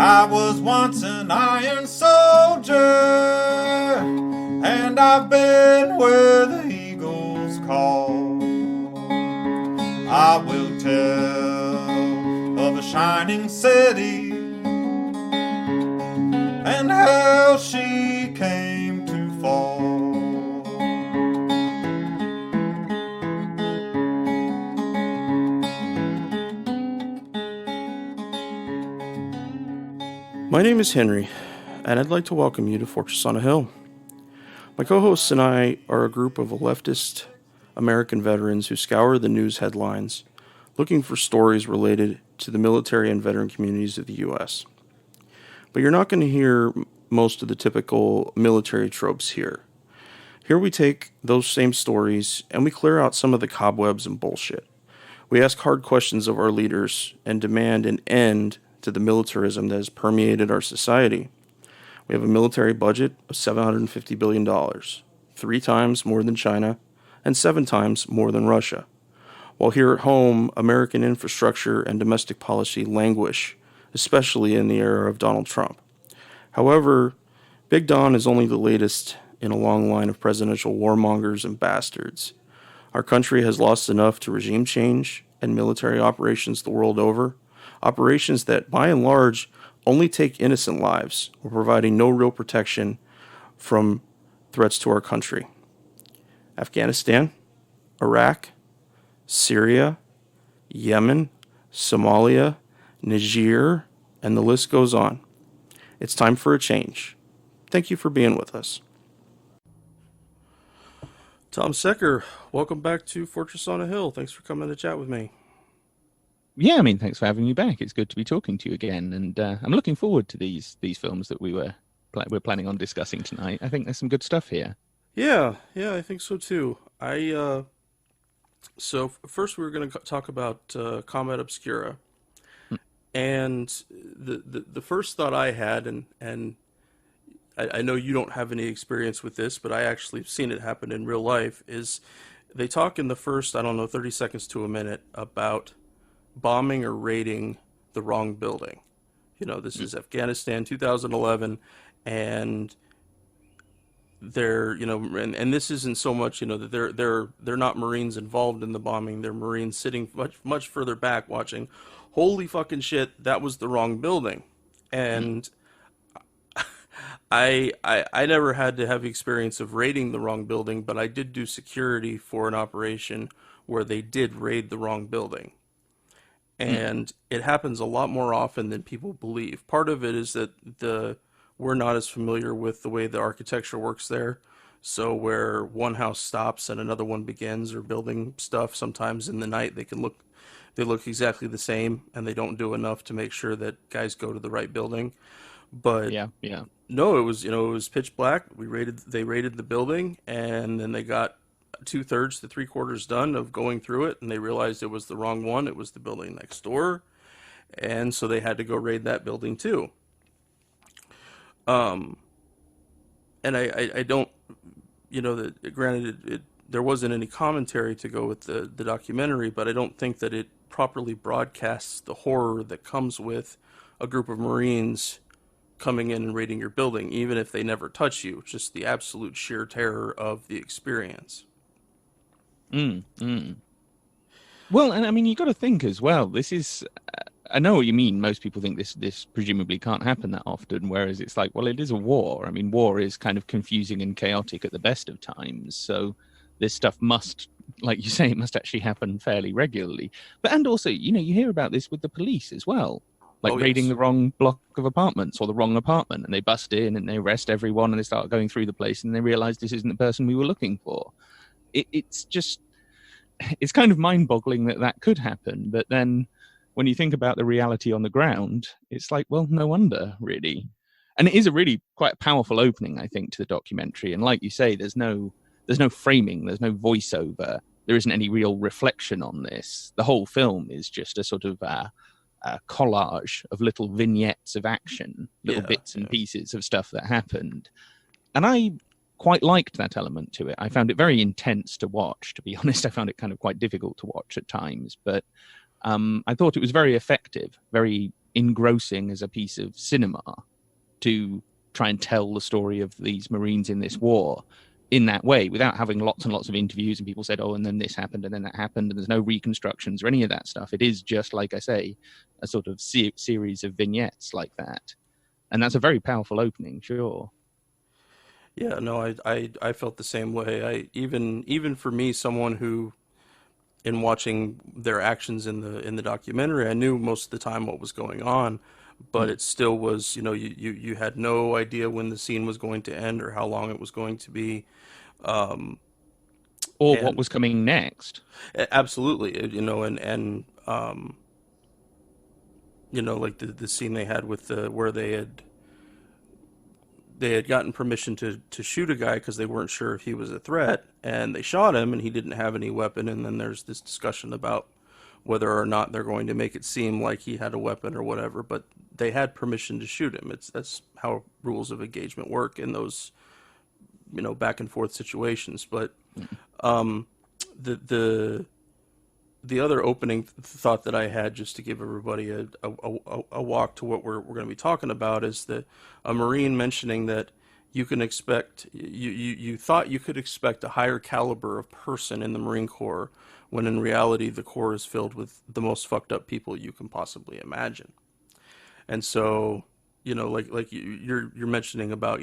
I was once an iron soldier, and I've been where the eagles call. I will tell of a shining city and how she came to fall. My name is Henry, and I'd like to welcome you to Fortress on a Hill. My co-hosts and I are a group of leftist American veterans who scour the news headlines looking for stories related to the military and veteran communities of the U.S. But you're not going to hear most of the typical military tropes here. Here we take those same stories and we clear out some of the cobwebs and bullshit. We ask hard questions of our leaders and demand an end to the militarism that has permeated our society. We have a military budget of $750 billion, 3 times more than China and 7 times more than Russia. While here at home, American infrastructure and domestic policy languish, especially in the era of Donald Trump. However, Big Don is only the latest in a long line of presidential warmongers and bastards. Our country has lost enough to regime change and military operations the world over, operations that, by and large, only take innocent lives, while providing no real protection from threats to our country. Afghanistan, Iraq, Syria, Yemen, Somalia, Niger, and the list goes on. It's time for a change. Thank you for being with us. Tom Secker, welcome back to Fortress on a Hill. Thanks for coming to chat with me. Yeah, I mean, thanks for having me back. It's good to be talking to you again, and I'm looking forward to these films that we're planning on discussing tonight. I think there's some good stuff here. Yeah, I think so too. So first we're going to talk about Combat Obscura, and the first thought I had, and I know you don't have any experience with this, but I actually have seen it happen in real life, is they talk in the first, 30 seconds to a minute about bombing or raiding the wrong building. This is Afghanistan 2011, and they're, and this isn't so much, that they're not Marines involved in the bombing. They're Marines sitting much further back watching. Holy fucking shit, that was the wrong building. And I never had to have experience of raiding the wrong building, but I did do security for an operation where they did raid the wrong building. And it happens a lot more often than people believe. Part of it is that we're not as familiar with the way the architecture works there. So where one house stops and another one begins, or building stuff, sometimes in the night they look exactly the same, and they don't do enough to make sure that guys go to the right building. But yeah. No, it was pitch black. They raided the building, and then they got 2/3 to 3/4 done of going through it, and they realized it was the wrong one. It was the building next door, and so they had to go raid that building too. And I don't, granted, there wasn't any commentary to go with the documentary, but I don't think that it properly broadcasts the horror that comes with a group of Marines coming in and raiding your building, even if they never touch you. Just the absolute sheer terror of the experience. Well, and I mean, you got to think as well. This is, I know what you mean. Most people think this presumably can't happen that often, whereas it's like, well, it is a war. I mean, war is kind of confusing and chaotic at the best of times. So this stuff must, like you say, it must actually happen fairly regularly. But, and also, you hear about this with the police as well. Like raiding the wrong block of apartments or the wrong apartment, and they bust in and they arrest everyone and they start going through the place and they realize this isn't the person we were looking for. It's kind of mind-boggling that could happen. But then when you think about the reality on the ground, it's like, well, no wonder, really. And it is a really quite powerful opening, I think, to the documentary. And like you say, there's no framing, there's no voiceover, there isn't any real reflection on this. The whole film is just a sort of a collage of little vignettes of action, little bits and pieces of stuff that happened. And I quite liked that element to it. I found it very intense to watch, to be honest. I found it kind of quite difficult to watch at times, but I thought it was very effective, very engrossing as a piece of cinema to try and tell the story of these Marines in this war in that way, without having lots and lots of interviews and people said, oh, and then this happened and then that happened, and there's no reconstructions or any of that stuff. It is just, like I say, a sort of series of vignettes like that. And that's a very powerful opening, sure. Yeah, no, I felt the same way. Even for me, someone who, in watching their actions in the documentary, I knew most of the time what was going on, but it still was, you had no idea when the scene was going to end or how long it was going to be. Or what was coming next. Absolutely. Like the scene they had with where they had gotten permission to shoot a guy because they weren't sure if he was a threat, and they shot him and he didn't have any weapon, and then there's this discussion about whether or not they're going to make it seem like he had a weapon or whatever, but they had permission to shoot him. That's how rules of engagement work in those back and forth situations. But the other opening thought that I had, just to give everybody a walk to what we're going to be talking about, is that a Marine mentioning that you can expect, you thought you could expect a higher caliber of person in the Marine Corps, when in reality the Corps is filled with the most fucked up people you can possibly imagine. And so, like you're mentioning about,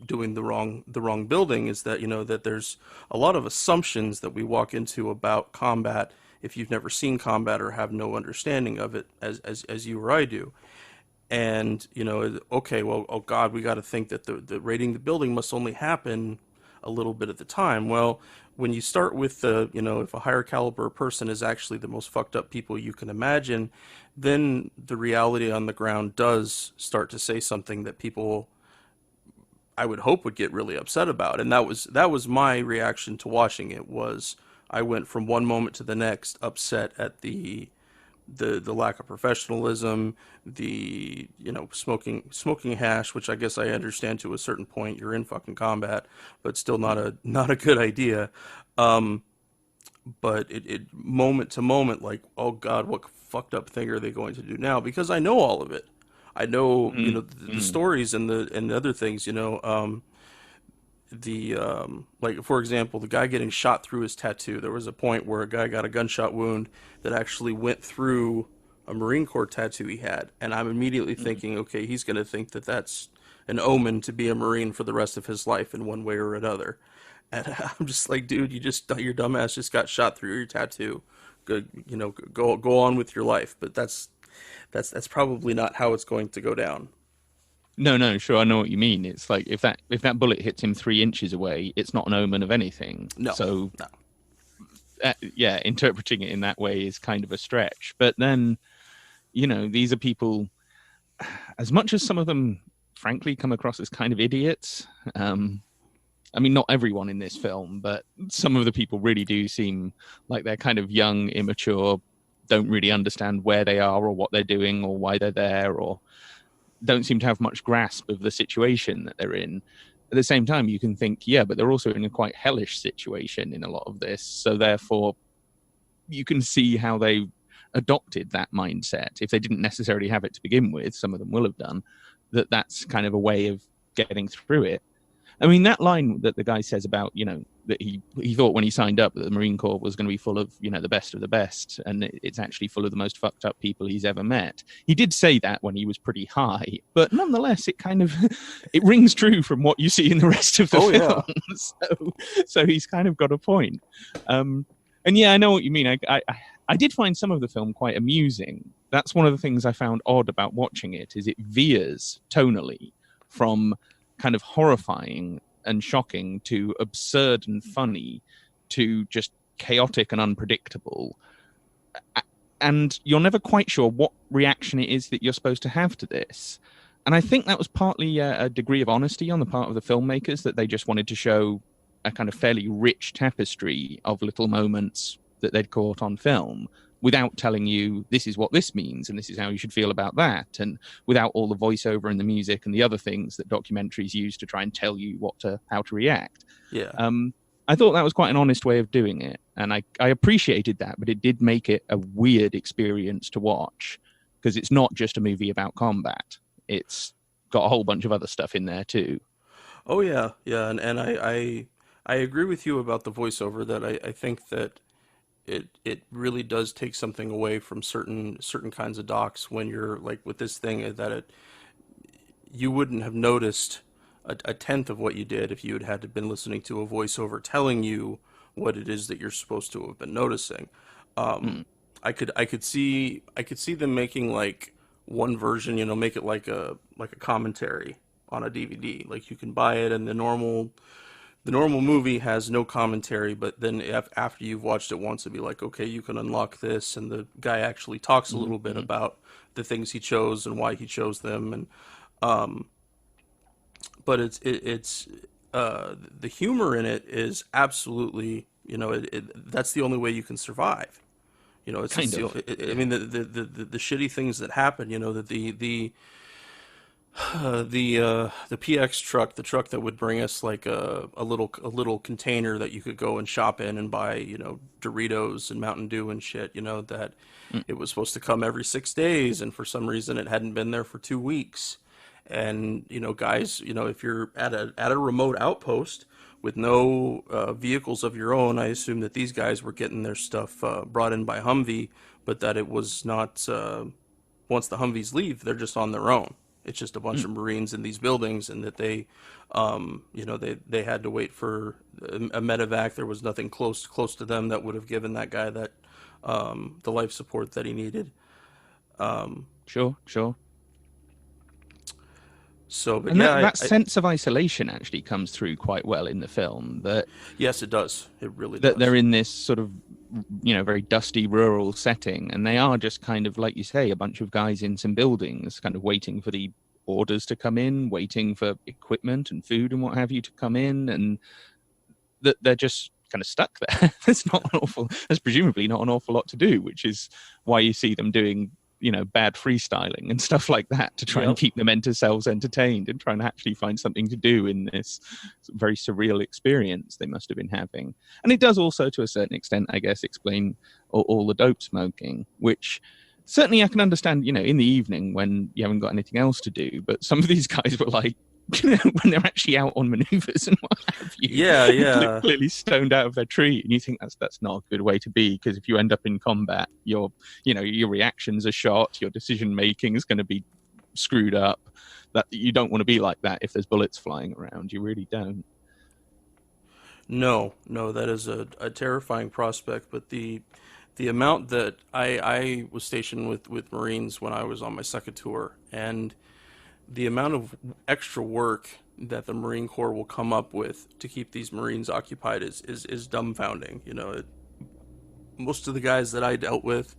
doing the wrong building, is that, that there's a lot of assumptions that we walk into about combat if you've never seen combat or have no understanding of it, as you or I do. And, okay, well, oh God, we got to think that the raiding the building must only happen a little bit at the time. Well, when you start with if a higher caliber person is actually the most fucked up people you can imagine, then the reality on the ground does start to say something that people, I would hope, would get really upset about. And that was my reaction to watching it. Was I went from one moment to the next upset at the lack of professionalism, the smoking hash, which I guess I understand to a certain point. You're in fucking combat, but still not a good idea. But it moment to moment, like, oh God, what fucked up thing are they going to do now? Because I know all of it. I know the stories and the other things. Like, for example, the guy getting shot through his tattoo. There was a point where a guy got a gunshot wound that actually went through a Marine Corps tattoo he had. And I'm immediately thinking, okay, he's going to think that that's an omen to be a Marine for the rest of his life in one way or another. And I'm just like, dude, your dumbass just got shot through your tattoo. Go on with your life. But that's probably not how it's going to go down. No, sure, I know what you mean. It's like if that bullet hits him 3 inches away, it's not an omen of anything. No. So, no. Interpreting it in that way is kind of a stretch. But then, these are people, as much as some of them, frankly, come across as kind of idiots. I mean, not everyone in this film, but some of the people really do seem like they're kind of young, immature, don't really understand where they are or what they're doing or why they're there, or don't seem to have much grasp of the situation that they're in. At the same time, you can think, yeah, but they're also in a quite hellish situation in a lot of this. So therefore, you can see how they adopted that mindset. If they didn't necessarily have it to begin with, some of them will have done, that's kind of a way of getting through it. I mean, that line that the guy says about, that he thought when he signed up that the Marine Corps was going to be full of, the best of the best, and it's actually full of the most fucked up people he's ever met. He did say that when he was pretty high, but nonetheless, it kind of, it rings true from what you see in the rest of the film. Yeah. So he's kind of got a point. And yeah, I know what you mean. I did find some of the film quite amusing. That's one of the things I found odd about watching it, is it veers tonally from kind of horrifying and shocking to absurd and funny to just chaotic and unpredictable. And you're never quite sure what reaction it is that you're supposed to have to this. And I think that was partly a degree of honesty on the part of the filmmakers, that they just wanted to show a kind of fairly rich tapestry of little moments that they'd caught on film, without telling you this is what this means and this is how you should feel about that, and without all the voiceover and the music and the other things that documentaries use to try and tell you how to react. Yeah. I thought that was quite an honest way of doing it, and I appreciated that, but it did make it a weird experience to watch, because it's not just a movie about combat. It's got a whole bunch of other stuff in there too. Oh yeah, yeah, and I agree with you about the voiceover. That I think that it really does take something away from certain kinds of docs when you're like with this thing, that you wouldn't have noticed a tenth of what you did if you had to been listening to a voiceover telling you what it is that you're supposed to have been noticing. I could see them making like one version, make it like a commentary on a DVD. Like you can buy it, and the normal movie has no commentary, but then after you've watched it once, it'd be like, okay, you can unlock this, and the guy actually talks a little bit about the things he chose and why he chose them, and but it's the humor in it is absolutely, that's the only way you can survive. It's Kind just of. I mean, the shitty things that happen, that the PX truck, the truck that would bring us like a little container that you could go and shop in and buy, Doritos and Mountain Dew and shit, that it was supposed to come every 6 days, and for some reason it hadn't been there for 2 weeks. And, guys, if you're at a remote outpost with no vehicles of your own, I assume that these guys were getting their stuff brought in by Humvee, but that it was not, once the Humvees leave, they're just on their own. It's just a bunch of Marines in these buildings, and that they had to wait for a medevac. There was nothing close to them that would have given that guy that the life support that he needed. Sure. So, but And yeah, that sense of isolation actually comes through quite well in the film. That yes, it does. It really that does. they're in this sort of, very dusty rural setting, and they are just kind of, like you say, a bunch of guys in some buildings, kind of waiting for the orders to come in, waiting for equipment and food and what have you to come in, and that they're just kind of stuck there. There's presumably not an awful lot to do, which is why you see them doing, bad freestyling and stuff like that to try and keep the themselves entertained and try and actually find something to do in this very surreal experience they must have been having. And it does also, to a certain extent, I guess, explain all the dope smoking, which certainly I can understand, in the evening when you haven't got anything else to do. But some of these guys were like, when they're actually out on maneuvers and what have you. Yeah. Clearly stoned out of their tree. And you think that's not a good way to be, because if you end up in combat, your reactions are shot, your decision making is going to be screwed up. That you don't want to be like that if there's bullets flying around. You really don't. No, that is a terrifying prospect. But the amount that I was stationed with Marines when I was on my second tour, and the amount of extra work that the Marine Corps will come up with to keep these Marines occupied is dumbfounding. Most of the guys that I dealt with,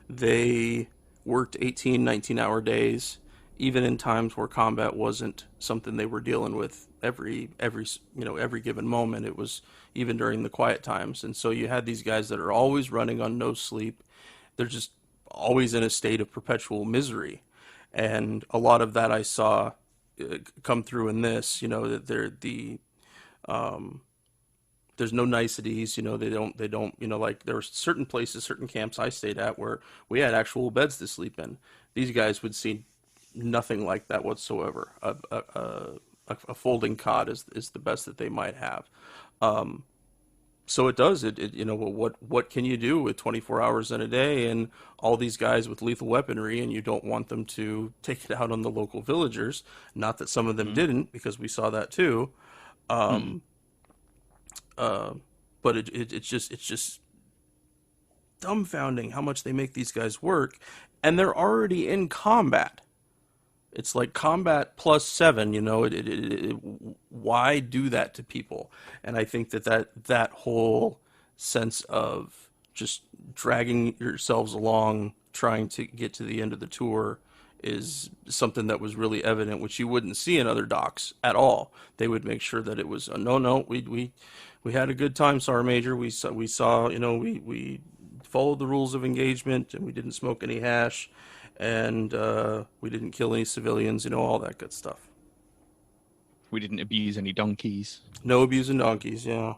they worked 18, 19-hour days, even in times where combat wasn't something they were dealing with every given moment. It was even during the quiet times. And so you had these guys that are always running on no sleep. They're just always in a state of perpetual misery. And a lot of that I saw come through in this, that there's no niceties, they don't, like there were certain places, certain camps I stayed at where we had actual beds to sleep in. These guys would see nothing like that whatsoever. A folding cot is the best that they might have. So it does. What can you do with 24 hours in a day and all these guys with lethal weaponry, and you don't want them to take it out on the local villagers? Not that some of them didn't, because we saw that too. But it's just dumbfounding how much they make these guys work, and they're already in combat. It's like combat plus 7, why do that to people? And I think that whole sense of just dragging yourselves along, trying to get to the end of the tour, is something that was really evident, which you wouldn't see in other docs at all. They would make sure that it was, no, we had a good time, Sergeant Major. We saw, we followed the rules of engagement, and we didn't smoke any hash. And we didn't kill any civilians, all that good stuff. We didn't abuse any donkeys. No abusing donkeys, yeah.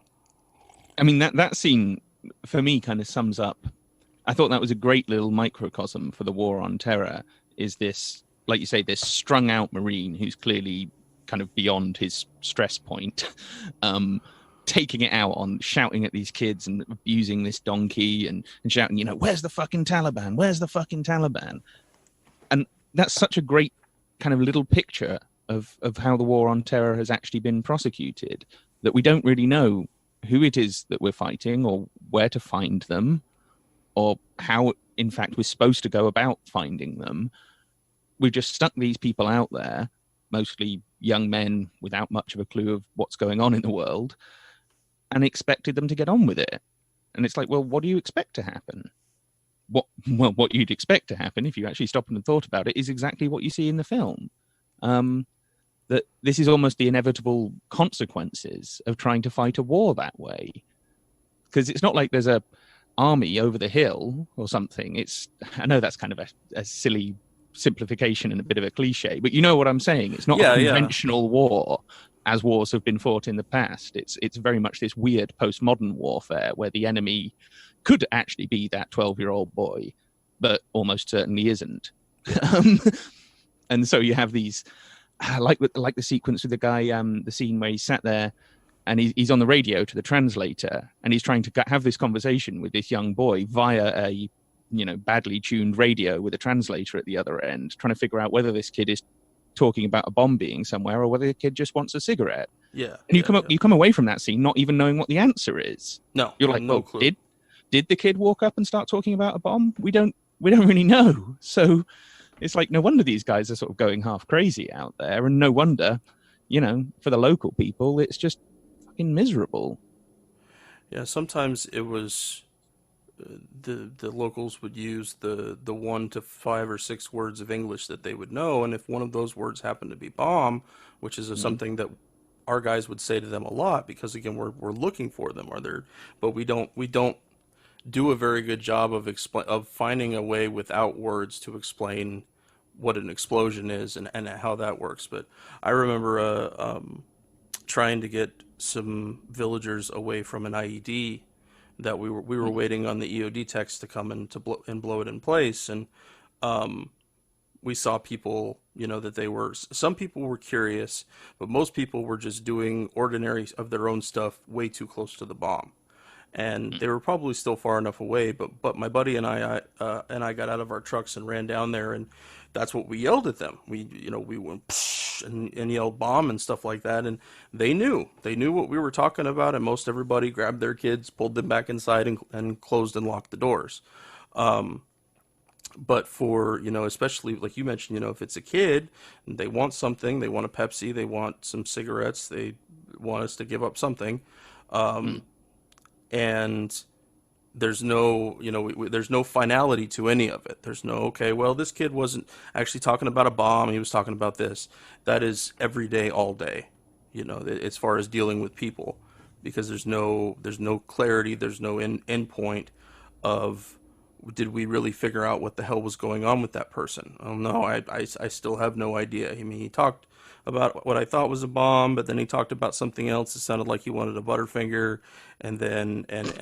I mean, that scene, for me, kind of sums up I thought that was a great little microcosm for the war on terror, is this, like you say, this strung out Marine who's clearly kind of beyond his stress point, taking it out on shouting at these kids and abusing this donkey and shouting, you know, where's the fucking Taliban? Where's the fucking Taliban? And that's such a great kind of little picture of how the war on terror has actually been prosecuted, that we don't really know who it is that we're fighting or where to find them or how, in fact, we're supposed to go about finding them. We've just stuck these people out there, mostly young men without much of a clue of what's going on in the world, and expected them to get on with it. And it's like, well, what do you expect to happen? What you'd expect to happen, if you actually stopped and thought about it, is exactly what you see in the film. That this is almost the inevitable consequences of trying to fight a war that way. Because it's not like there's a army over the hill or something. I know that's kind of a silly simplification and a bit of a cliche, but you know what I'm saying. It's not a conventional war as wars have been fought in the past. It's very much this weird postmodern warfare where the enemy could actually be that 12-year-old boy, but almost certainly isn't. And so you have these, like the sequence with the guy, the scene where he sat there and he's on the radio to the translator and he's trying to have this conversation with this young boy via a, you know, badly tuned radio with a translator at the other end, trying to figure out whether this kid is talking about a bomb being somewhere or whether the kid just wants a cigarette. Yeah. And you come away from that scene not even knowing what the answer is. No. You're like, well, did the kid walk up and start talking about a bomb? We don't really know. So it's like, no wonder these guys are sort of going half crazy out there, and no wonder, you know, for the local people, it's just fucking miserable. Yeah, sometimes it was the locals would use the 1 to 5 or 6 words of English that they would know, and if one of those words happened to be bomb, which is something that our guys would say to them a lot, because again we're looking for them, but we don't do a very good job of finding a way without words to explain what an explosion is and how that works. But I remember trying to get some villagers away from an IED that we were waiting on the EOD techs to come in to blow it in place, and we saw people, you know, that some people were curious, but most people were just doing ordinary of their own stuff way too close to the bomb. And they were probably still far enough away, but my buddy and I got out of our trucks and ran down there, and that's what we yelled at them. We went psh, and yelled bomb and stuff like that, and they knew what we were talking about, and most everybody grabbed their kids, pulled them back inside, and closed and locked the doors. But for, you know, especially like you mentioned, you know, if it's a kid and they want something, they want a Pepsi, they want some cigarettes, they want us to give up something. And there's no, you know, there's no finality to any of it. There's no, okay, well, this kid wasn't actually talking about a bomb. He was talking about this. That is every day, all day, you know, as far as dealing with people, because there's no clarity. There's no end point of, did we really figure out what the hell was going on with that person? Oh, no, I still have no idea. I mean, he talked about what I thought was a bomb, but then he talked about something else. It sounded like he wanted a Butterfinger, and then at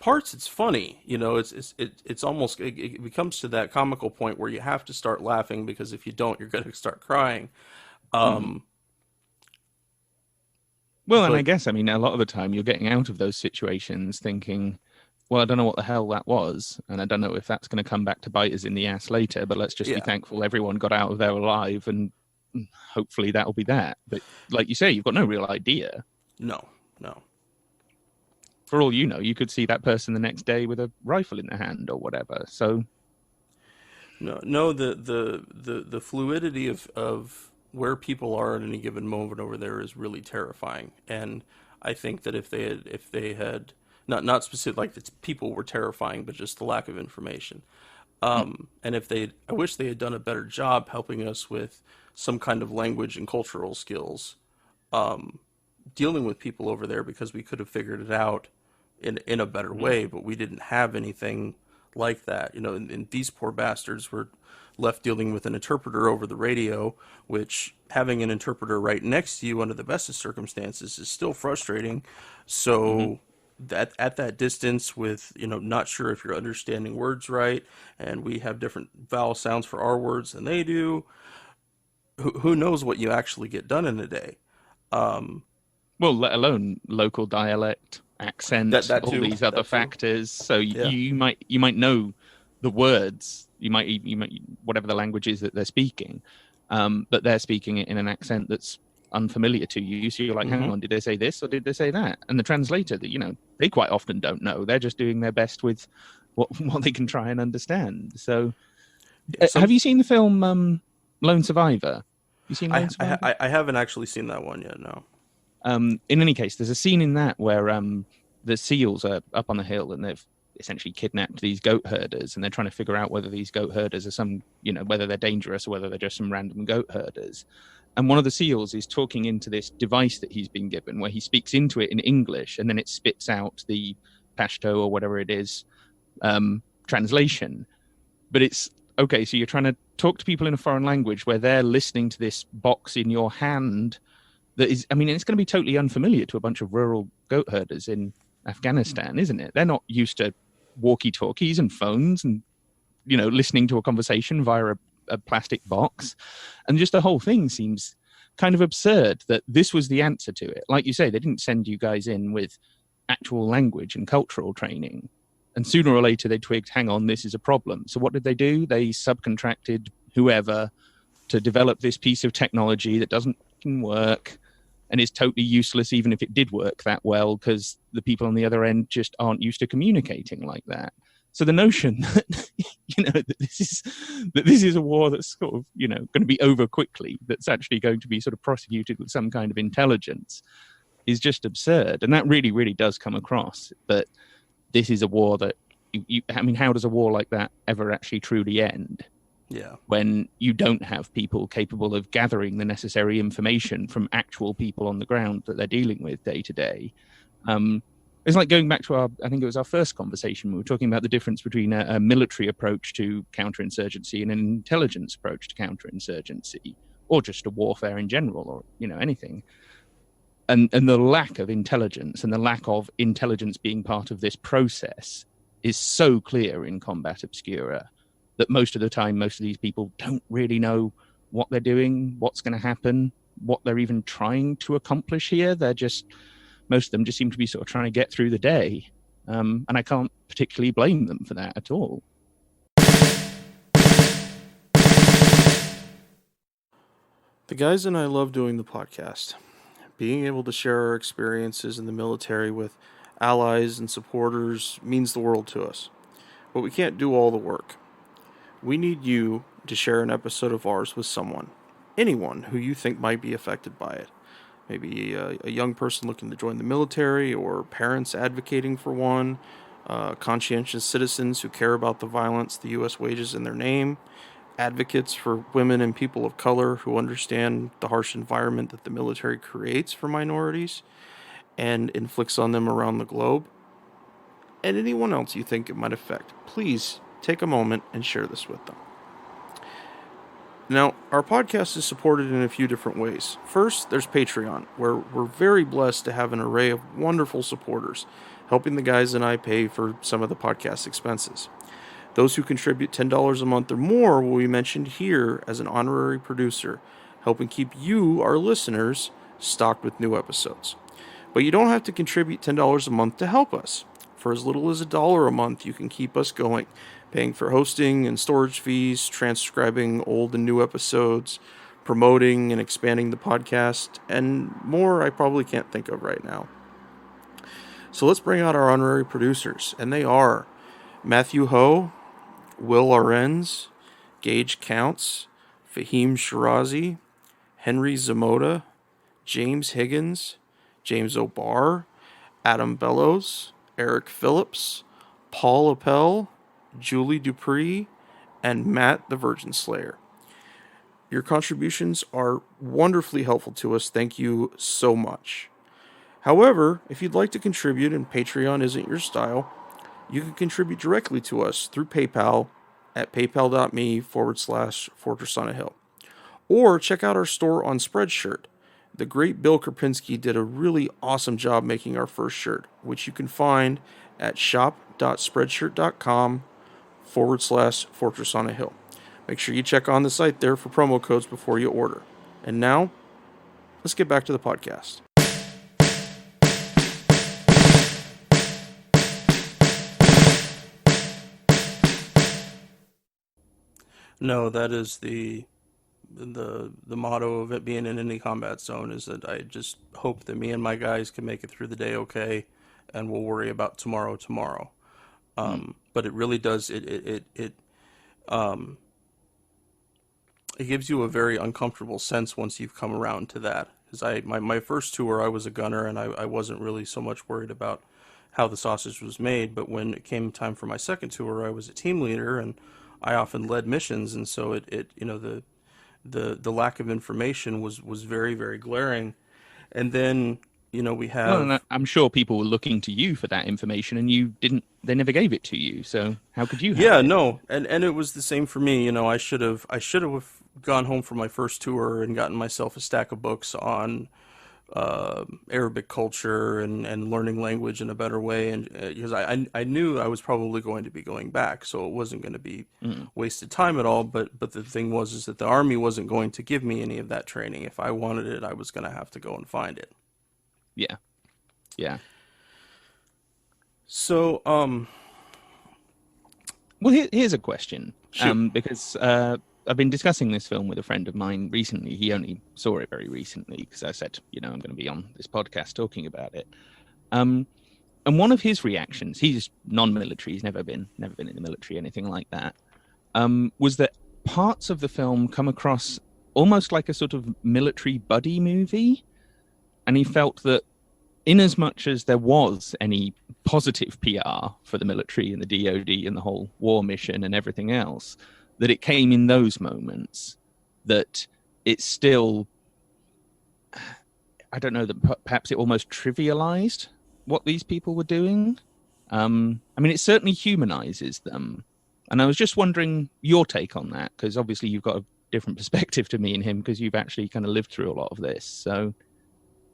parts it's funny, you know. It's almost, it becomes to that comical point where you have to start laughing, because if you don't, you're going to start crying. Well, and I guess, I mean, a lot of the time you're getting out of those situations thinking, well, I don't know what the hell that was, and I don't know if that's going to come back to bite us in the ass later, but let's just be thankful everyone got out of there alive, and hopefully that'll be that. But like you say, you've got no real idea. No. For all you know, you could see that person the next day with a rifle in their hand or whatever, so... No, the fluidity of where people are at any given moment over there is really terrifying, and I think that if they had not specific, like, the people were terrifying, but just the lack of information. And I wish they had done a better job helping us with some kind of language and cultural skills, dealing with people over there, because we could have figured it out in a better way, but we didn't have anything like that, you know, and these poor bastards were left dealing with an interpreter over the radio, which having an interpreter right next to you under the best of circumstances is still frustrating. So at that distance with, not sure if you're understanding words right, and we have different vowel sounds for our words than they do. Who knows what you actually get done in a day? Well, let alone local dialect, accent, That all too. these other That too. factors. So Yeah. you might know the words. You might whatever the language is that they're speaking, but they're speaking it in an accent that's unfamiliar to you. So you're like, hang on, did they say this or did they say that? And the translator, that they quite often don't know. They're just doing their best with what they can try and understand. So, have you seen the film Lone Survivor? You seen Lone Survivor? I haven't actually seen that one yet. No. In any case, there's a scene in that where the SEALs are up on the hill and they've essentially kidnapped these goat herders, and they're trying to figure out whether these goat herders are whether they're dangerous or whether they're just some random goat herders. And one of the SEALs is talking into this device that he's been given, where he speaks into it in English, and then it spits out the Pashto or whatever it is translation. But it's okay. So you're trying to talk to people in a foreign language where they're listening to this box in your hand. That is, it's going to be totally unfamiliar to a bunch of rural goat herders in Afghanistan, isn't it? They're not used to walkie-talkies and phones and, listening to a conversation via a plastic box. And just the whole thing seems kind of absurd that this was the answer to it. Like you say, they didn't send you guys in with actual language and cultural training. And sooner or later they twigged, hang on, this is a problem. So what did they do? They subcontracted whoever to develop this piece of technology that doesn't work and is totally useless, even if it did work that well, because the people on the other end just aren't used to communicating like that. So the notion that that this is a war that's sort of going to be over quickly, that's actually going to be sort of prosecuted with some kind of intelligence, is just absurd. And that really, really does come across. But this is a war that how does a war like that ever actually truly end? Yeah. When you don't have people capable of gathering the necessary information from actual people on the ground that they're dealing with day to day. It's like going back to I think it was our first conversation. We were talking about the difference between a military approach to counterinsurgency and an intelligence approach to counterinsurgency, or just to warfare in general, or anything. And the lack of intelligence and the lack of intelligence being part of this process is so clear in Combat Obscura that most of the time, most of these people don't really know what they're doing, what's going to happen, what they're even trying to accomplish here. Most of them just seem to be sort of trying to get through the day. And I can't particularly blame them for that at all. The guys and I love doing the podcast. Being able to share our experiences in the military with allies and supporters means the world to us. But we can't do all the work. We need you to share an episode of ours with someone, anyone who you think might be affected by it. Maybe a young person looking to join the military, or parents advocating for one, conscientious citizens who care about the violence the U.S. wages in their name, advocates for women and people of color who understand the harsh environment that the military creates for minorities and inflicts on them around the globe, and anyone else you think it might affect. Please take a moment and share this with them. Now, our podcast is supported in a few different ways. First, there's Patreon, where we're very blessed to have an array of wonderful supporters, helping the guys and I pay for some of the podcast expenses. Those who contribute $10 a month or more will be mentioned here as an honorary producer, helping keep you, our listeners, stocked with new episodes. But you don't have to contribute $10 a month to help us. For as little as $1 a month, you can keep us going, paying for hosting and storage fees, transcribing old and new episodes, promoting and expanding the podcast, and more I probably can't think of right now. So let's bring out our honorary producers, and they are Matthew Ho, Will Ahrens, Gage Counts, Fahim Shirazee, Henry Szamota, James Higgins, James O'Barr, Adam Bellows, Eric Phillips, Paul Appell, Julie Dupris, and Matt the Virgin Slayer. Your contributions are wonderfully helpful to us. Thank you so much. However, if you'd like to contribute and Patreon isn't your style, you can contribute directly to us through PayPal at paypal.me/Fortress on a Hill. Or check out our store on Spreadshirt. the great Bill Krapinski did a really awesome job making our first shirt, which you can find at shop.spreadshirt.com/Fortress on a Hill. Make sure you check on the site there for promo codes before you order. And now, let's get back to the podcast. No, that is the motto of it being in any combat zone, is that I just hope that me and my guys can make it through the day okay, and we'll worry about tomorrow. But it really does, it gives you a very uncomfortable sense once you've come around to that. Because my first tour, I was a gunner, and I wasn't really so much worried about how the sausage was made. But when it came time for my second tour, I was a team leader, and I often led missions, and so the lack of information was very, very glaring. And then, we have... Well, and I'm sure people were looking to you for that information, and they never gave it to you, so how could you have it? No, and it was the same for me. I should have gone home for my first tour and gotten myself a stack of books on Arabic culture and learning language in a better way, and because I knew I was probably going to be going back, so it wasn't going to be wasted time at all. But the thing is that the Army wasn't going to give me any of that training. If I wanted it, I was going to have to go and find it. Yeah. So well, here's a question. Shoot. Because I've been discussing this film with a friend of mine recently. He only saw it very recently because I said, I'm going to be on this podcast talking about it. And one of his reactions, he's non-military, he's never been in the military, anything like that, was that parts of the film come across almost like a sort of military buddy movie. And he felt that in as much as there was any positive PR for the military and the DoD and the whole war mission and everything else, that it came in those moments that it's still, I don't know, that perhaps it almost trivialized what these people were doing. It certainly humanizes them. And I was just wondering your take on that, because obviously you've got a different perspective to me and him, because you've actually kind of lived through a lot of this. So,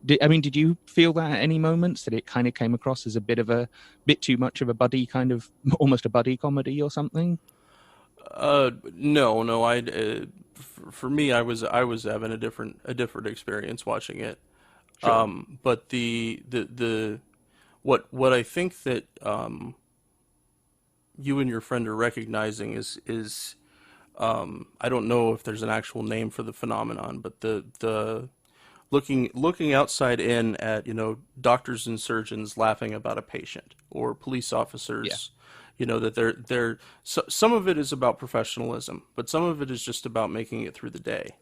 did you feel that at any moments that it kind of came across as a bit too much of a buddy, kind of almost a buddy comedy or something? No. For me, I was having a different experience watching it. Sure. But what I think that you and your friend are recognizing is I don't know if there's an actual name for the phenomenon, but the looking outside in at doctors and surgeons laughing about a patient, or police officers. Yeah. That they're some of it is about professionalism, but some of it is just about making it through the day.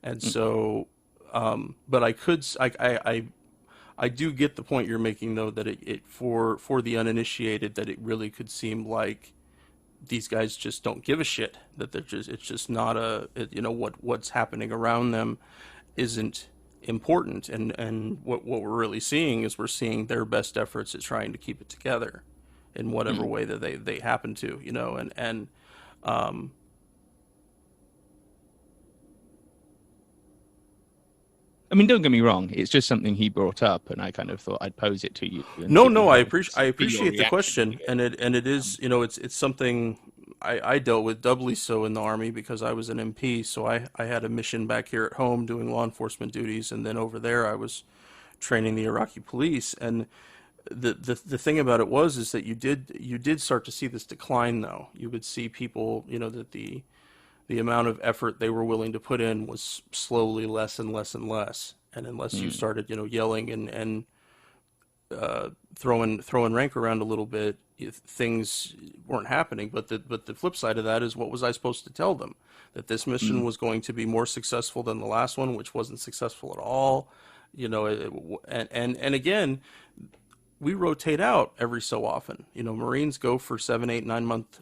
And so, but I do get the point you're making, though, that it for the uninitiated, that it really could seem like these guys just don't give a shit, that it's just not what's happening around them isn't important, and what we're really seeing is we're seeing their best efforts at trying to keep it together in whatever way that they happen to, and don't get me wrong, it's just something he brought up, and I kind of thought I'd pose it to you. No, I appreciate the question, and it is, it's something I dealt with doubly so in the Army, because I was an MP, so I had a mission back here at home doing law enforcement duties, and then over there I was training the Iraqi police. And the thing about it is that you did start to see this decline, though. You would see people, that the amount of effort they were willing to put in was slowly less and less and less. And unless you started, yelling and throwing rank around a little bit, things weren't happening. But the flip side of that is, what was I supposed to tell them? That this mission was going to be more successful than the last one, which wasn't successful at all. And again, we rotate out every so often. Marines go for 7, 8, 9 month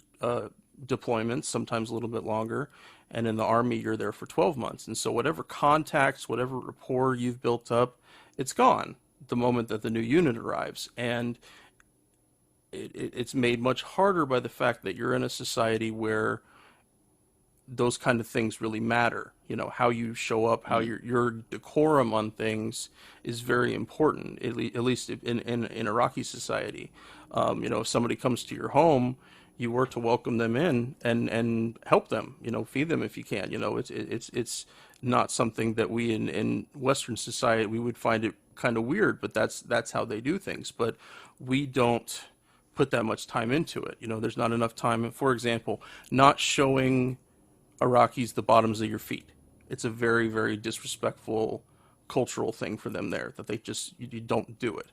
deployments, sometimes a little bit longer. And in the Army, you're there for 12 months. And so whatever contacts, whatever rapport you've built up, it's gone the moment that the new unit arrives. And it's made much harder by the fact that you're in a society where those kind of things really matter. How you show up, how your decorum on things is very important, at least in Iraqi society. If somebody comes to your home, you work to welcome them in and help them, feed them if you can. It's not something that we in Western society, we would find it kind of weird, but that's how they do things. But we don't put that much time into it. There's not enough time. For example, not showing Iraqis the bottoms of your feet. It's a very, very disrespectful cultural thing for them there, that you don't do it.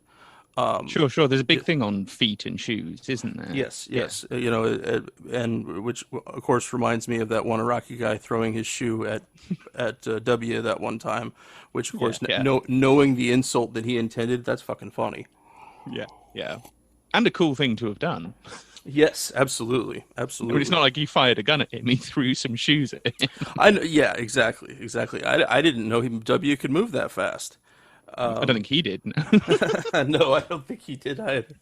Sure. There's a big thing on feet and shoes, isn't there? Yes. And which, of course, reminds me of that one Iraqi guy throwing his shoe at W that one time, which, of course, knowing the insult that he intended, that's fucking funny. Yeah. And a cool thing to have done. Yes, absolutely. I mean, it's not like he fired a gun at him; he threw some shoes at him. I know. Yeah, exactly. I didn't know W could move that fast. I don't think he did. No, I don't think he did either.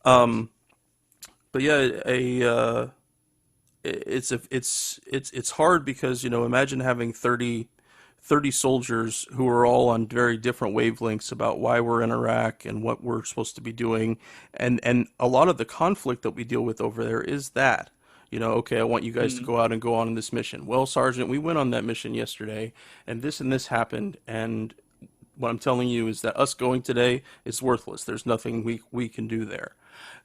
But yeah, it's hard because imagine having 30 soldiers who are all on very different wavelengths about why we're in Iraq and what we're supposed to be doing, and a lot of the conflict that we deal with over there is that. Okay, I want you guys to go out and go on this mission. Well, Sergeant, we went on that mission yesterday, and this happened, and what I'm telling you is that us going today is worthless. There's nothing we can do there.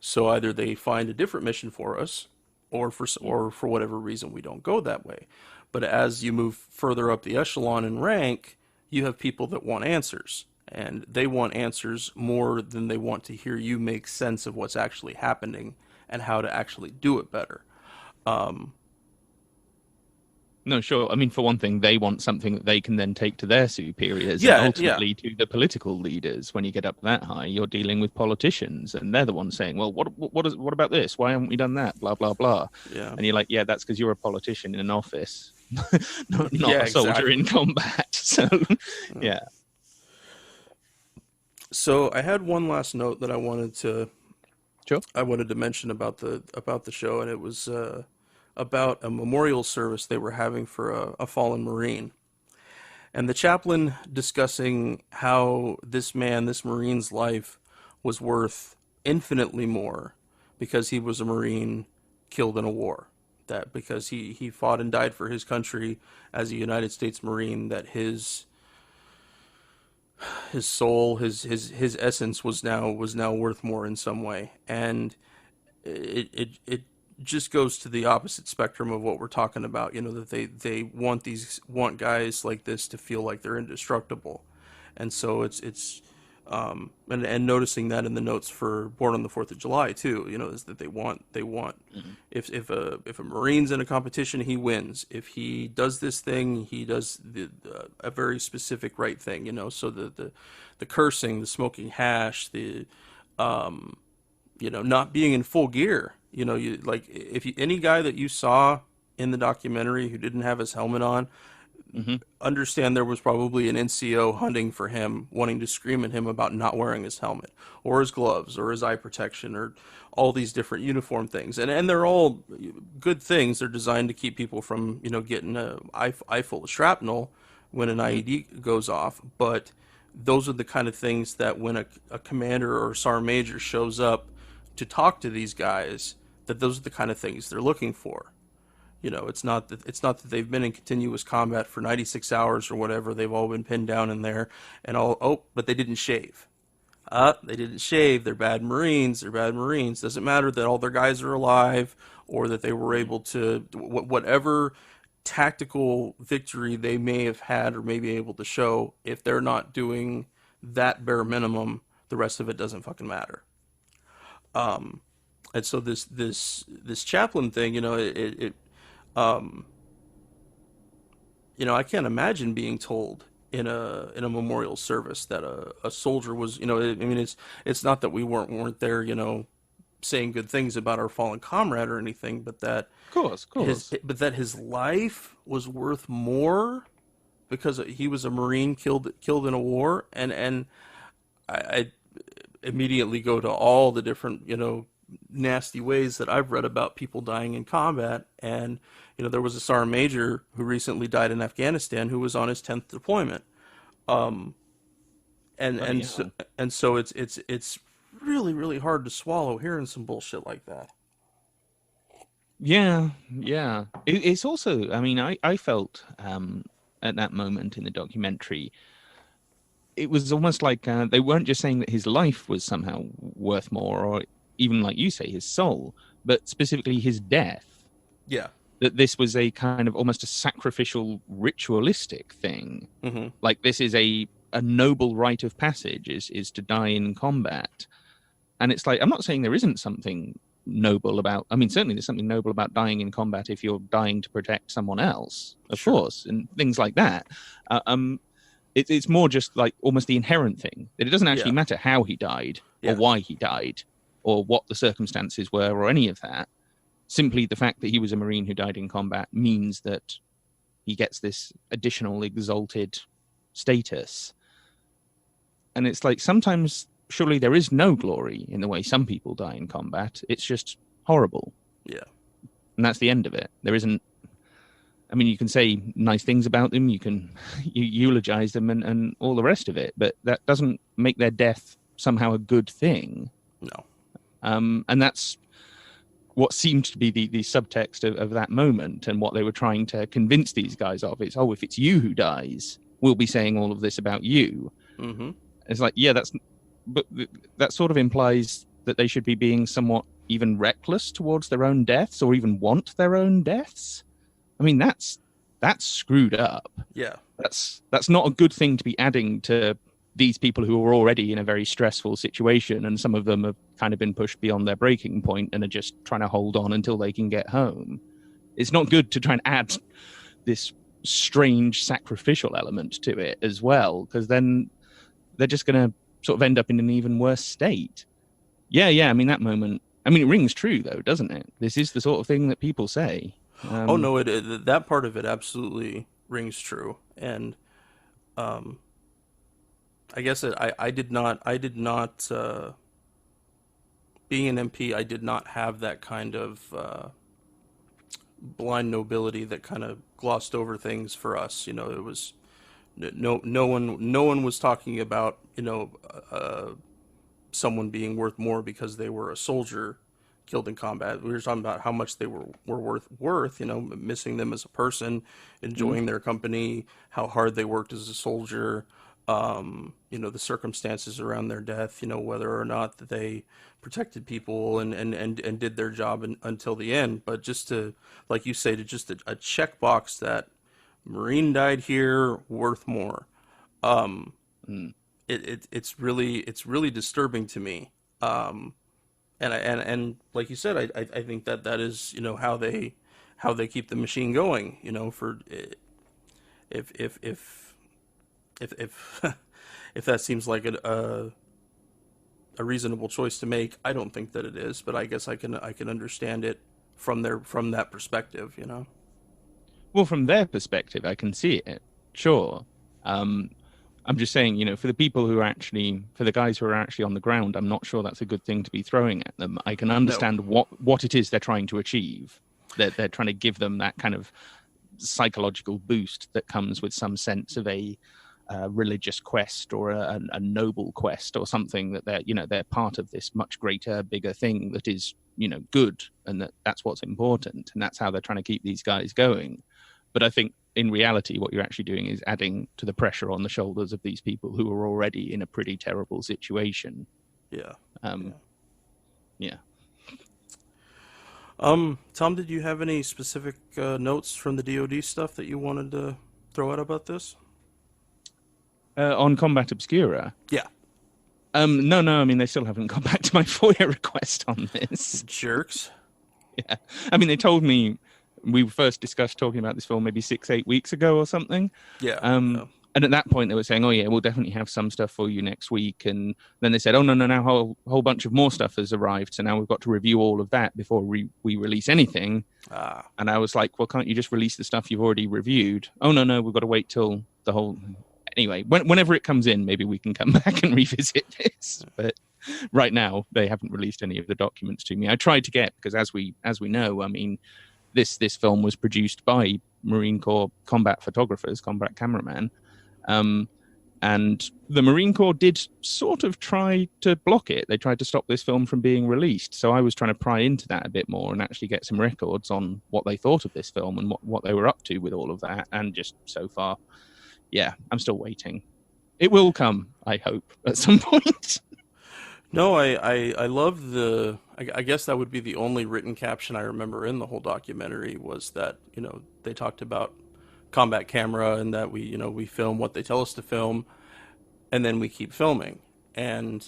So either they find a different mission for us, or for whatever reason we don't go that way. But as you move further up the echelon in rank, you have people that want answers. And they want answers more than they want to hear you make sense of what's actually happening and how to actually do it better. No, sure. I mean, for one thing, they want something that they can then take to their superiors and ultimately to the political leaders. When you get up that high, you're dealing with politicians, and they're the ones saying, well, what about this? Why haven't we done that? Blah, blah, blah. Yeah. And you're like, yeah, that's because you're a politician in an office, not a soldier in combat. So, yeah. So I had one last note that I wanted to mention about the show, and it was about a memorial service they were having for a fallen Marine. And the chaplain discussing how this Marine's life was worth infinitely more because he was a Marine killed in a war. That because he fought and died for his country as a United States Marine, that his soul, his essence was now worth more in some way. And it just goes to the opposite spectrum of what we're talking about, that they want guys like this to feel like they're indestructible. And so it's and noticing that in the notes for Born on the 4th of July too, is that they want if a Marine's in a competition, he wins. If he does this thing, he does a very specific right thing, so the cursing, the smoking hash, the not being in full gear. You like any guy that you saw in the documentary who didn't have his helmet on, understand there was probably an NCO hunting for him, wanting to scream at him about not wearing his helmet or his gloves or his eye protection or all these different uniform things. And they're all good things. They're designed to keep people from, getting an eye full of shrapnel when an IED goes off. But those are the kind of things that when a commander or sergeant major shows up to talk to these guys, that those are the kind of things they're looking for. It's not that they've been in continuous combat for 96 hours or whatever. They've all been pinned down in there and but they didn't shave. They didn't shave. They're bad Marines. Doesn't matter that all their guys are alive or that they were able to, whatever tactical victory they may have had or may be able to show, if they're not doing that bare minimum, the rest of it doesn't fucking matter. And so this chaplain thing, I can't imagine being told in a memorial service that a soldier was, it's not that we weren't there, saying good things about our fallen comrade or anything, but that of course. But that his life was worth more because he was a Marine killed in a war, and I immediately go to all the different, nasty ways that I've read about people dying in combat. And, there was a sergeant major who recently died in Afghanistan who was on his 10th deployment. So it's really, really hard to swallow hearing some bullshit like that. Yeah. It's also, I mean, I felt at that moment in the documentary, it was almost like they weren't just saying that his life was somehow worth more, or even, like you say, his soul, but specifically his death. Yeah. That this was a kind of almost a sacrificial, ritualistic thing. Mm-hmm. Like, this is a noble rite of passage, is to die in combat. And it's like, I'm not saying there isn't something noble about, I mean, certainly there's something noble about dying in combat if you're dying to protect someone else, of course, and things like that. It's more just like almost the inherent thing, that it doesn't actually matter how he died or why he died or what the circumstances were or any of that. Simply the fact that he was a Marine who died in combat means that he gets this additional exalted status. And it's like, sometimes surely there is no glory in the way some people die in combat. It's just horrible. Yeah. And that's the end of it. There isn't, I mean, you can say nice things about them, you eulogize them and all the rest of it, but that doesn't make their death somehow a good thing. No. And that's what seemed to be the subtext of that moment, and what they were trying to convince these guys of. It's, if it's you who dies, we'll be saying all of this about you. Mm-hmm. It's like, but that sort of implies that they should be being somewhat even reckless towards their own deaths, or even want their own deaths. I mean, that's screwed up. Yeah. That's not a good thing to be adding to these people who are already in a very stressful situation, and some of them have kind of been pushed beyond their breaking point and are just trying to hold on until they can get home. It's not good to try and add this strange sacrificial element to it as well, because then they're just going to sort of end up in an even worse state. Yeah, I mean, that moment, I mean, it rings true, though, doesn't it? This is the sort of thing that people say. That part of it absolutely rings true. And I guess I did not being an MP, I did not have that kind of blind nobility that kind of glossed over things for us. It was no one was talking about someone being worth more because they were a soldier killed in combat. We were talking about how much they were worth, missing them as a person, enjoying their company, how hard they worked as a soldier, the circumstances around their death, whether or not that they protected people and did their job until the end. But just to, like you say, to just a checkbox that Marine died here, worth more. It's really disturbing to me. And like you said, I think that is, how they keep the machine going, for if that seems like a reasonable choice to make. I don't think that it is, but I guess I can understand it from that perspective, Well, from their perspective, I can see it. Sure. I'm just saying, for the people who are for the guys who are actually on the ground, I'm not sure that's a good thing to be throwing at them. I can understand what it is they're trying to achieve. They're trying to give them that kind of psychological boost that comes with some sense of a religious quest or a noble quest or something, that they're part of this much greater, bigger thing that is, good, and that's what's important, and that's how they're trying to keep these guys going. But I think in reality, what you're actually doing is adding to the pressure on the shoulders of these people who are already in a pretty terrible situation. Yeah. Yeah. Tom, did you have any specific notes from the DoD stuff that you wanted to throw out about this? On Combat Obscura? Yeah. No, I mean, they still haven't gone back to my FOIA request on this. Jerks. Yeah. I mean, they told me, we first discussed talking about this film maybe 6-8 weeks ago or something. Yeah. And at that point they were saying, oh yeah, we'll definitely have some stuff for you next week. And then they said, oh no, now a whole bunch of more stuff has arrived. So now we've got to review all of that before we release anything. And I was like, well, can't you just release the stuff you've already reviewed? Oh no, we've got to wait till the whole... Anyway, whenever it comes in, maybe we can come back and revisit this. But right now, they haven't released any of the documents to me. I tried to get, because as we know, I mean, this film was produced by Marine Corps combat photographers, combat cameramen, and the Marine Corps did sort of try to block it. They tried to stop this film from being released. So I was trying to pry into that a bit more and actually get some records on what they thought of this film and what they were up to with all of that. And just so far, yeah, I'm still waiting. It will come, I hope, at some point. No, I love the... I guess that would be the only written caption I remember in the whole documentary was that, you know, they talked about combat camera and that we film what they tell us to film and then we keep filming. And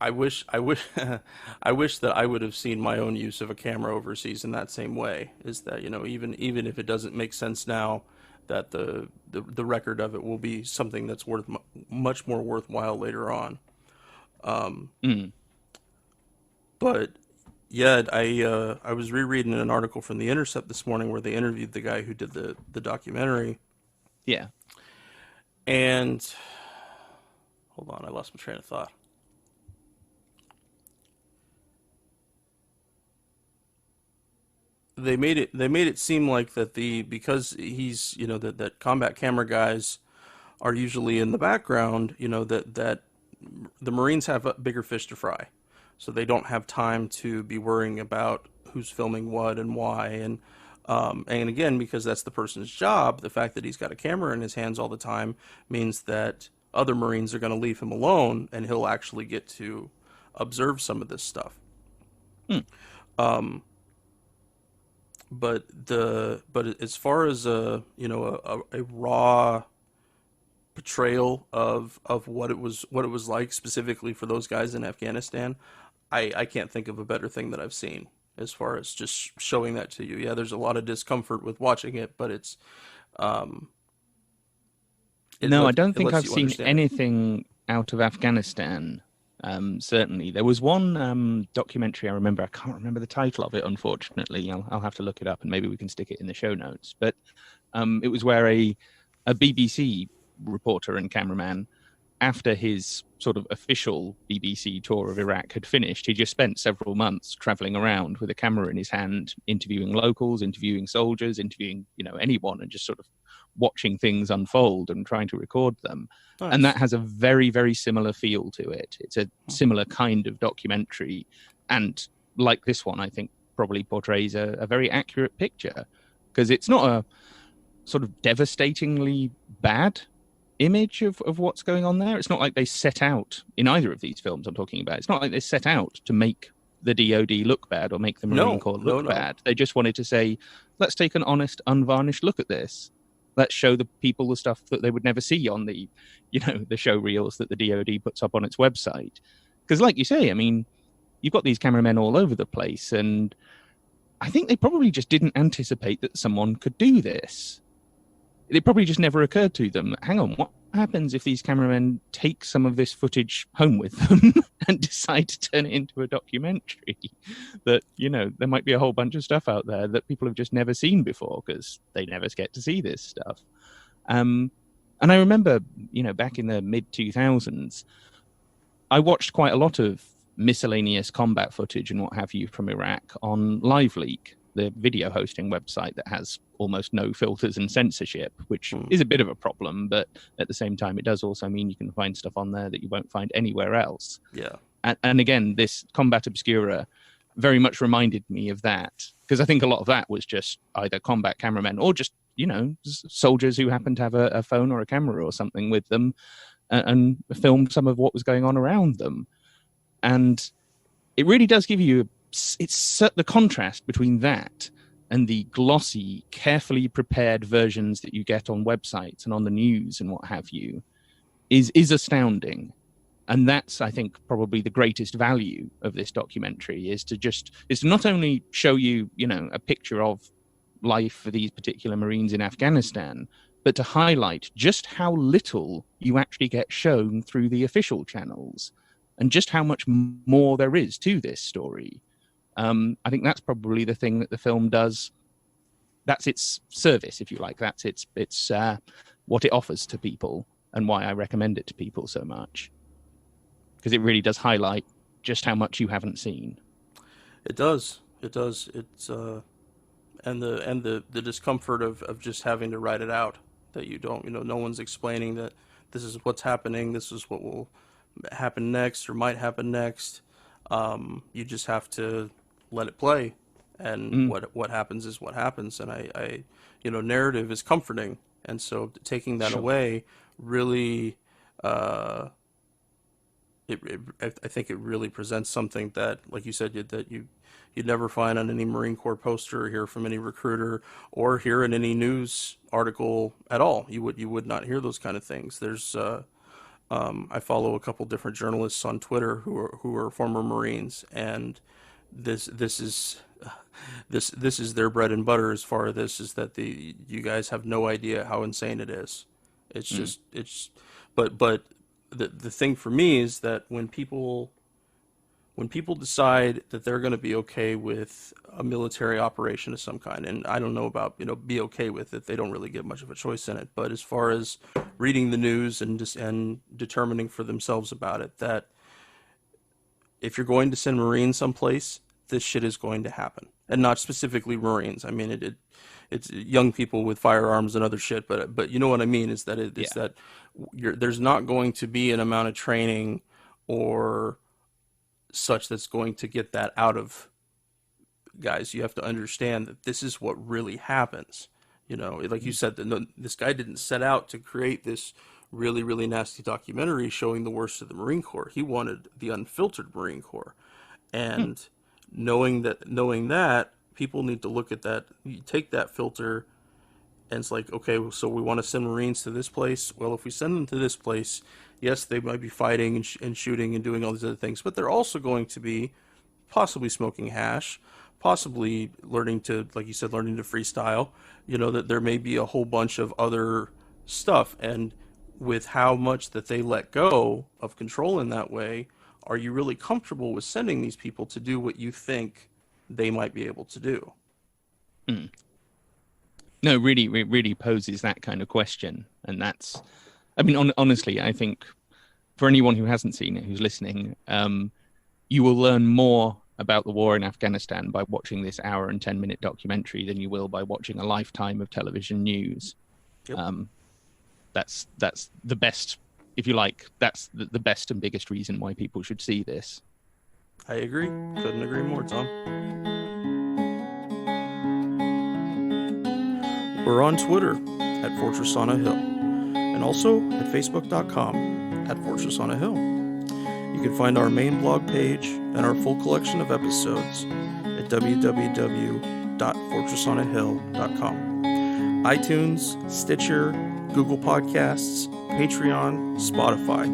I wish I wish that I would have seen my own use of a camera overseas in that same way, is that, you know, even if it doesn't make sense now, that the record of it will be something that's much more worthwhile later on. But yeah, I was rereading an article from The Intercept this morning where they interviewed the guy who did the documentary. Yeah. And hold on, I lost my train of thought. They made it seem like that because he's, you know, that combat camera guys are usually in the background, you know, that the Marines have a bigger fish to fry. So they don't have time to be worrying about who's filming what and why. And again, because that's the person's job, the fact that he's got a camera in his hands all the time means that other Marines are going to leave him alone and he'll actually get to observe some of this stuff. But as far as a raw portrayal of what it was like specifically for those guys in Afghanistan, I can't think of a better thing that I've seen as far as just showing that to you. Yeah, there's a lot of discomfort with watching it, but it's I don't think I've seen anything out of Afghanistan. Certainly, there was one documentary I remember. I can't remember the title of it, unfortunately. I'll have to look it up, and maybe we can stick it in the show notes. But it was where a BBC reporter and cameraman, after his sort of official BBC tour of Iraq had finished, he just spent several months traveling around with a camera in his hand, interviewing locals, interviewing soldiers, interviewing, you know, anyone, and just sort of watching things unfold and trying to record them. Nice. And that has a very, very similar feel to it. It's a similar kind of documentary. And like this one, I think probably portrays a very accurate picture, because it's not a sort of devastatingly bad image of what's going on there. It's not like they set out, in either of these films I'm talking about, it's not like they set out to make the DOD look bad or make the Marine Corps look bad. They just wanted to say, let's take an honest, unvarnished look at this. Let's show the people the stuff that they would never see on the, you know, the show reels that the DOD puts up on its website. Because like you say, I mean, you've got these cameramen all over the place, and I think they probably just didn't anticipate that someone could do this. It probably just never occurred to them, hang on, what happens if these cameramen take some of this footage home with them and decide to turn it into a documentary? That, you know, there might be a whole bunch of stuff out there that people have just never seen before because they never get to see this stuff. And I remember, you know, back in the mid-2000s, I watched quite a lot of miscellaneous combat footage and what have you from Iraq on LiveLeak, the video hosting website that has almost no filters and censorship, which is a bit of a problem, but at the same time, it does also mean you can find stuff on there that you won't find anywhere else. Yeah. And again, this Combat Obscura very much reminded me of that, because I think a lot of that was just either combat cameramen or just, you know, soldiers who happened to have a phone or a camera or something with them and filmed some of what was going on around them. And it really does give you it's the contrast between that and the glossy, carefully prepared versions that you get on websites and on the news and what have you is astounding. And that's, I think, probably the greatest value of this documentary is to not only show you, you know, a picture of life for these particular Marines in Afghanistan, but to highlight just how little you actually get shown through the official channels and just how much more there is to this story. I think that's probably the thing that the film does. That's its service, if you like. That's its what it offers to people and why I recommend it to people so much. because it really does highlight just how much you haven't seen. It does. It's and the discomfort of just having to write it out, that you don't, no one's explaining that this is what's happening, this is what will happen next or might happen next. You just have to let it play, and what happens is what happens. And I narrative is comforting, and so taking that away really, I think it really presents something that, like you said, that you'd never find on any Marine Corps poster, or hear from any recruiter, or hear in any news article at all. You would not hear those kind of things. There's I follow a couple different journalists on Twitter who are former Marines, and this is their bread and butter as far as this is, that you guys have no idea how insane it is. It's just but the thing for me is that when people decide that they're going to be okay with a military operation of some kind, and I don't know about, be okay with it, they don't really get much of a choice in it. But as far as reading the news and determining for themselves about it, that if you're going to send Marines someplace, this shit is going to happen. And not specifically Marines. I mean, it's young people with firearms and other shit, but you know what I mean, is that it's that there's not going to be an amount of training or such that's going to get that out of guys. You have to understand that this is what really happens. Like you said, this guy didn't set out to create this really, really nasty documentary showing the worst of the Marine Corps. He wanted the unfiltered Marine Corps. And knowing that, people need to look at that. You take that filter, and it's like, okay, so we want to send Marines to this place. Well, if we send them to this place, yes, they might be fighting and shooting and doing all these other things, but they're also going to be possibly smoking hash, possibly learning to, like you said, learning to freestyle. That there may be a whole bunch of other stuff. And with how much that they let go of control in that way, are you really comfortable with sending these people to do what you think they might be able to do? No, really poses that kind of question. And that's, I mean, honestly, I think for anyone who hasn't seen it, who's listening, you will learn more about the war in Afghanistan by watching this hour and 10-minute documentary than you will by watching a lifetime of television news. Yep. That's the best, if you like, that's the best and biggest reason why people should see this. I agree. Couldn't agree more, Tom. We're on Twitter at Fortress on a Hill, and also at Facebook.com at Fortress on a Hill. You can find our main blog page and our full collection of episodes at www.fortressonahill.com. iTunes, Stitcher, Google Podcasts, Patreon, Spotify.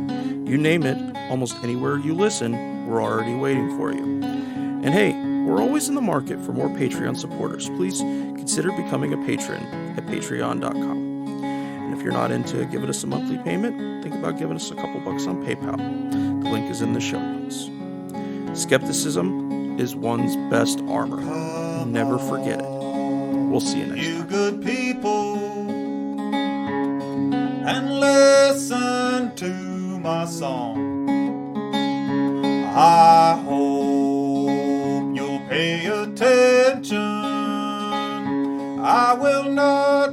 You name it, almost anywhere you listen, we're already waiting for you. And hey, we're always in the market for more Patreon supporters. Please consider becoming a patron at patreon.com. And if you're not into giving us a monthly payment, think about giving us a couple bucks on PayPal. The link is in the show notes. Skepticism is one's best armor. Never forget it. We'll see you next time. You good people, and listen to my song. I hope you'll pay attention. I will not